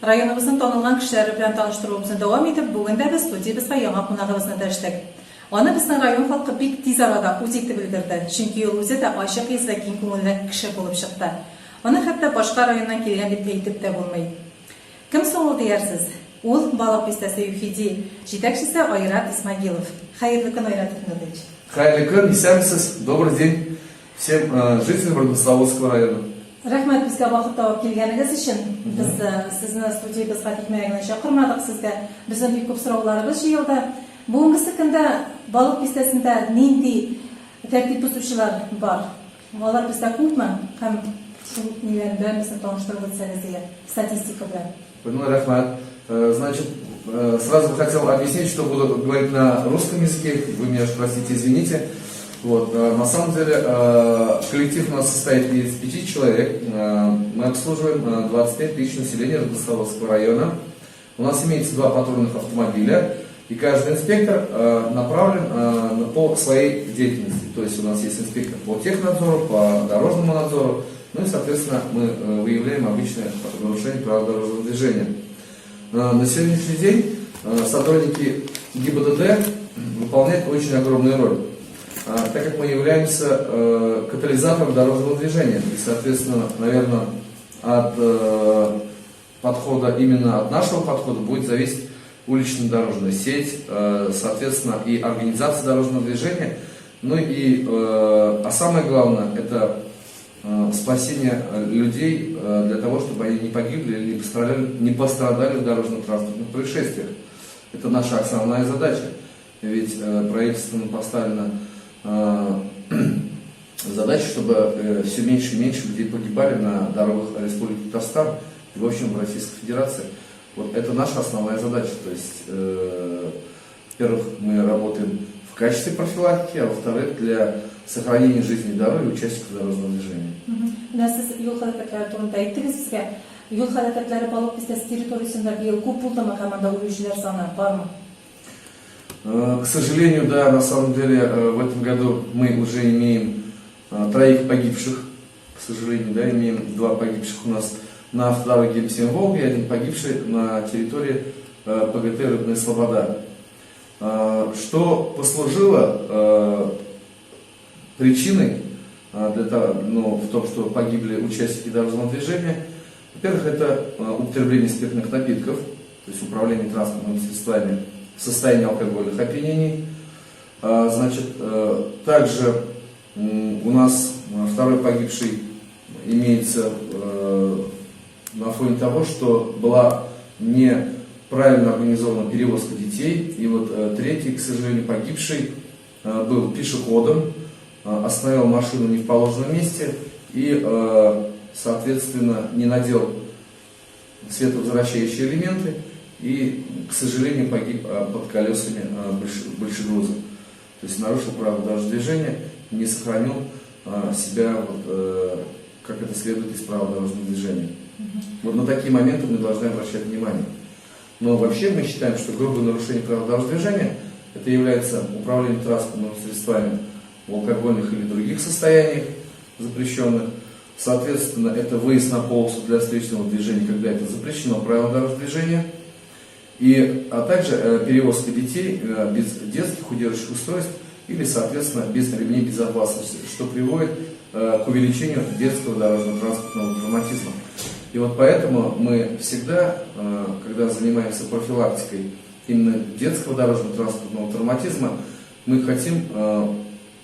Rayonumuzun tanınan kişileri bilen tanıştırmamızın devam edip, bugün de biz stüdyomuzda yaڭа qonağımızны dərişdik. Оны біздің район халқы бик тиз арада өзекті білдірді, чөнки ул үзе дә ачык йөз вә киң күңелле кеше булып чыкты. Аны хәтта башка районнан килгән дип әйтеп тә булмый. Кем соң ул диярсез? Ул балык бистәсе ЮХИДИ җитәкчесе Айрат Исмагилов. Хәерле көн, Айрат Исмагилович. Хәерле көн, исәнмесез. Добрый день всем жителям Родославовского района. Рәхмәт безгә вакыт табып килгәнегез өчен. Без сезне студиябызга тикмәгән чакырмадык сезгә. Безнең бик күп сорауларыбыз җыелды. Бүгенге көндә балык бистәсендә нинди тәртип тотучылар бар? Алар бездә күпме? Һәм шул ниләрне белән безне таныштырып үтсәгез, статистика белән. Ну, рахмат. Значит, сразу хотел объяснить, что буду говорить на русском языке. Вы меня простите, извините. Вот, на самом деле, коллектив у нас состоит из 5 человек. Мы обслуживаем 25 тысяч населения Родославовского района. У нас имеется 2 патрульных автомобиля. И каждый инспектор направлен по своей деятельности. То есть у нас есть инспектор по технадзору, по дорожному надзору. Ну и, соответственно, мы выявляем обычное нарушение правил дорожного движения. На сегодняшний день сотрудники ГИБДД выполняют очень огромную роль, так как мы являемся катализатором дорожного движения. И, соответственно, наверное, от подхода, именно от нашего подхода будет зависеть улично-дорожная сеть, соответственно, и организация дорожного движения. Ну и, а самое главное, это спасение людей для того, чтобы они не погибли или не пострадали в дорожно-транспортных происшествиях. Это наша основная задача. Ведь правительством поставлена задача, чтобы все меньше и меньше людей погибали на дорогах Республики Татарстан и, в общем, в Российской Федерации. Вот это наша основная задача. То есть, во-первых, мы работаем в качестве профилактики, а во-вторых, для сохранения жизни и здоровья участников дорожного движения. Сіз yol хәрәкәтләре турында әйттегез безгә. Yol хәрәкәтләре балык бистәсе территориясендә быел күп булдымы һәм анда үлүчеләр саны бармы? К сожалению, да, на самом деле в этом году мы уже имеем 3 погибших. К сожалению, да, имеем 2 погибших у нас на автодороге М7 Волга и 1 погибший на территории ПГТ Рыбная Слобода. Что послужило причиной для того, в том, что погибли участники дорожного движения? Во-первых, это употребление спиртных напитков, то есть управление транспортными средствами в состоянии алкогольных опьянений. Значит, также у нас 2 погибший имеется на фоне того, что была неправильно организована перевозка детей. И вот 3-й, к сожалению, погибший был пешеходом, остановил машину не в положенном месте и, соответственно, не надел световозвращающие элементы и, к сожалению, погиб под колесами большегруза. То есть нарушил правила дорожного движения, не сохранил себя, как это следует из правил дорожного движения. Вот на такие моменты мы должны обращать внимание. Но вообще мы считаем, что грубое нарушение правил дорожного движения это является управление транспортными средствами в алкогольных или других состояниях запрещенных. Соответственно, это выезд на полосу для встречного движения, когда это запрещено правилам дорожного движения. А также перевозка детей без детских удерживающих устройств или, соответственно, без ремней безопасности, что приводит к увеличению детского дорожно-транспортного травматизма. И вот поэтому мы всегда, когда занимаемся профилактикой именно детского дорожно-транспортного травматизма, мы хотим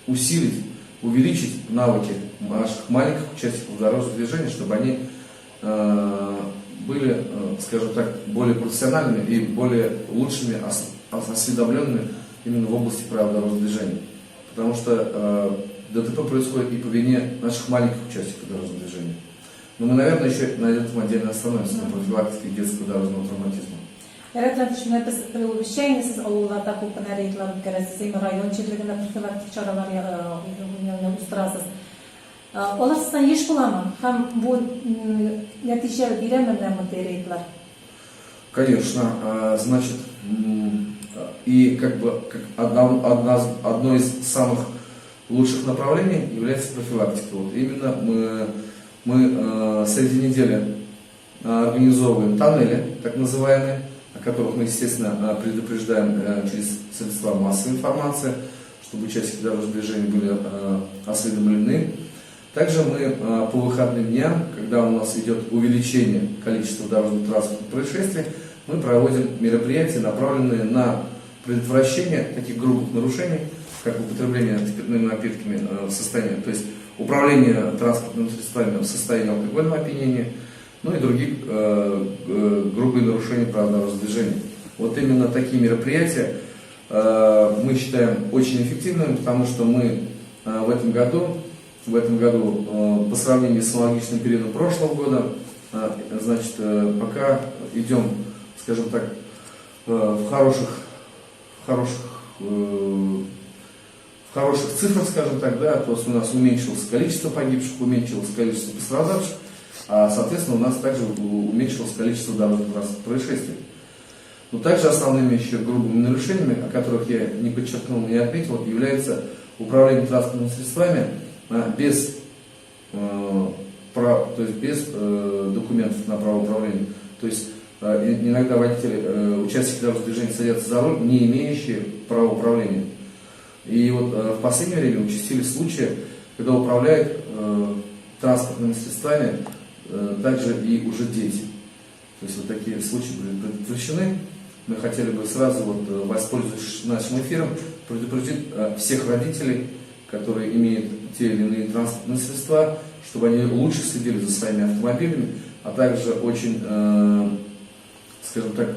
усилить, увеличить навыки наших маленьких участников дорожного движения, чтобы они были, скажем так, более профессиональными и более лучшими, осведомленными именно в области правил дорожного движения. Потому что ДТП происходит и по вине наших маленьких участников дорожного движения. Но мы, наверное, еще на этом отдельно остановимся, на профилактике детского дорожного травматизма. Шуны без приобщения сез авылларда күп рейдлар үткәрәсез, район җирлегендә профилактик чаралар уздырасыз. Алар сездән еш буламы? Һәм бу нәтиҗә бирәме бу рейдлар? Конечно, значит, и как одно из самых лучших направлений является профилактика. Вот именно мы среди недели организовываем тоннели, так называемые, о которых мы, естественно, предупреждаем через средства массовой информации, чтобы участники дорожного движения были осведомлены. Также мы по выходным дням, когда у нас идет увеличение количества дорожно-транспортных происшествий, мы проводим мероприятия, направленные на предотвращение таких грубых нарушений, как употребление спиртными напитками в состоянии, то есть управление транспортными средствами в состоянии алкогольного опьянения, ну и другие грубые нарушения правил дорожного движения. Вот именно такие мероприятия мы считаем очень эффективными, потому что мы в этом году, по сравнению с аналогичным периодом прошлого года, значит, пока идем, скажем так, в хороших цифрах, скажем так, да, то есть у нас уменьшилось количество погибших, уменьшилось количество пострадавших, а соответственно у нас также уменьшилось количество дорожных происшествий. Но также основными еще грубыми нарушениями, о которых я не подчеркнул, не отметил, является управление транспортными средствами без документов на право управления. То есть иногда водители, участники дорожного движения садятся за руль, не имеющие права управления. И вот в последнее время участились случаи, когда управляют транспортными средствами также и уже дети. То есть вот такие случаи были предотвращены. Мы хотели бы сразу, воспользовавшись нашим эфиром, предупредить всех родителей, которые имеют те или иные транспортные средства, чтобы они лучше следили за своими автомобилями, а также очень, скажем так,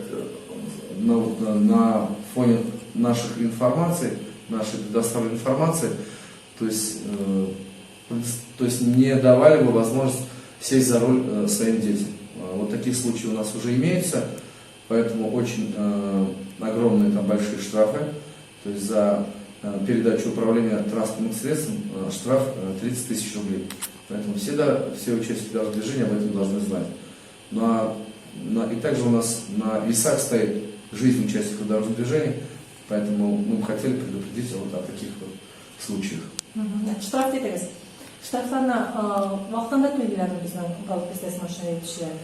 на фоне наших информаций, нашей предоставленной информации, то есть не давали бы возможность сесть за руль своим детям. Вот такие случаи у нас уже имеются, поэтому очень огромные большие штрафы, то есть за передачу управления транспортным средством штраф 30 тысяч рублей. Поэтому все участники дорожного движения об этом должны знать. И также у нас на весах стоит жизнь участников дорожного движения, поэтому мы бы хотели предупредить о таких случаях. Штраф dediniz. Штрафlarına vaxtında төлəyirlər bizdən qalıb bizdə машина yetişirlər.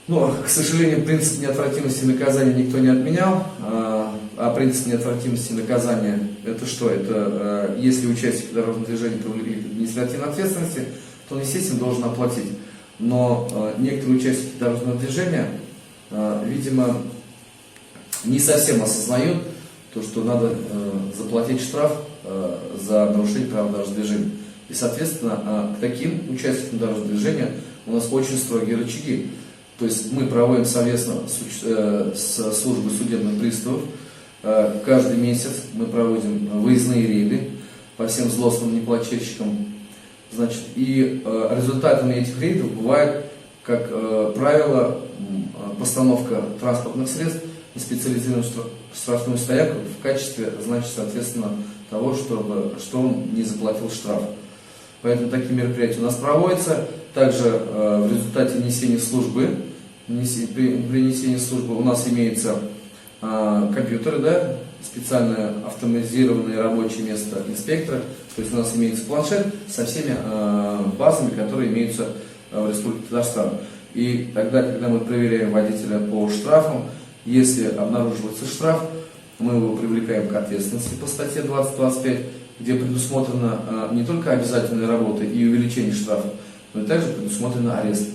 Но, к сожалению, принцип неотвратимости наказания никто не отменял. А принцип неотвратимости наказания это что? Это если участник дорожного движения привлекли к административной ответственности, то он, естественно, должен оплатить. Но некоторые участники дорожного движения, видимо, не совсем осознают то, что надо заплатить штраф за нарушение правил дорожного движения. И, соответственно, к таким участникам дорожного движения у нас очень строгие рычаги. То есть мы проводим совместно с службой судебных приставов. Каждый месяц мы проводим выездные рейды по всем злостным неплательщикам. Значит, и результатами этих рейдов бывает, как правило, постановка транспортных средств на специализированную штрафную стоянку в качестве, значит, соответственно, того, что он не заплатил штраф. Поэтому такие мероприятия у нас проводятся. Также в результате несения службы, при несении службы у нас имеются компьютеры, да, специальное автоматизированное рабочее место инспектора. То есть у нас имеется планшет со всеми базами, которые имеются в Республике Татарстан. И тогда, когда мы проверяем водителя по штрафам, если обнаруживается штраф, мы его привлекаем к ответственности по статье 20.25, где предусмотрена не только обязательная работа и увеличение штрафа, но и также предусмотрен арест.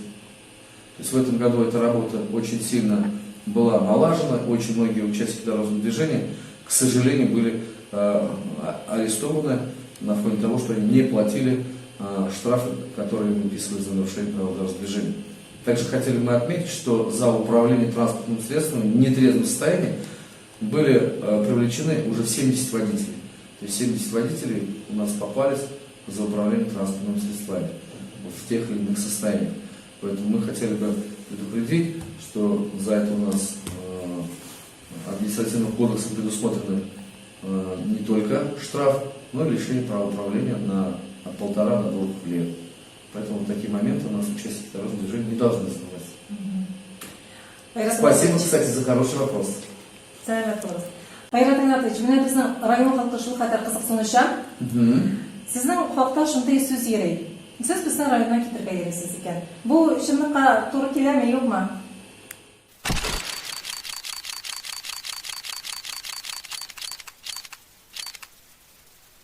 То есть в этом году эта работа очень сильно была налажена, очень многие участники дорожного движения, к сожалению, были арестованы на фоне того, что они не платили штрафы, которые им выписывают за нарушение правил дорожного движения. Также хотели мы отметить, что за управление транспортным средством в нетрезвом состоянии были привлечены уже 70 водителей. То есть 70 водителей у нас попались за управление транспортными средствами в тех или иных состояниях. Поэтому мы хотели бы предупредить, что за это у нас административным кодексом предусмотрены не только штраф, но и лишение права управления от 1,5 до 2 лет. Поэтому в такие моменты у нас участники дорожного движения не должны оставаться. Спасибо, кстати, за хороший вопрос. Байрат Игнатович, менә безнең район халкы шул хәтер кызыксынучан. Сезнең хакта шундый сүз йөри. Сез безнең районнан китергә йөрисез икән. Бу чынлыкка туры киләме, юкмы?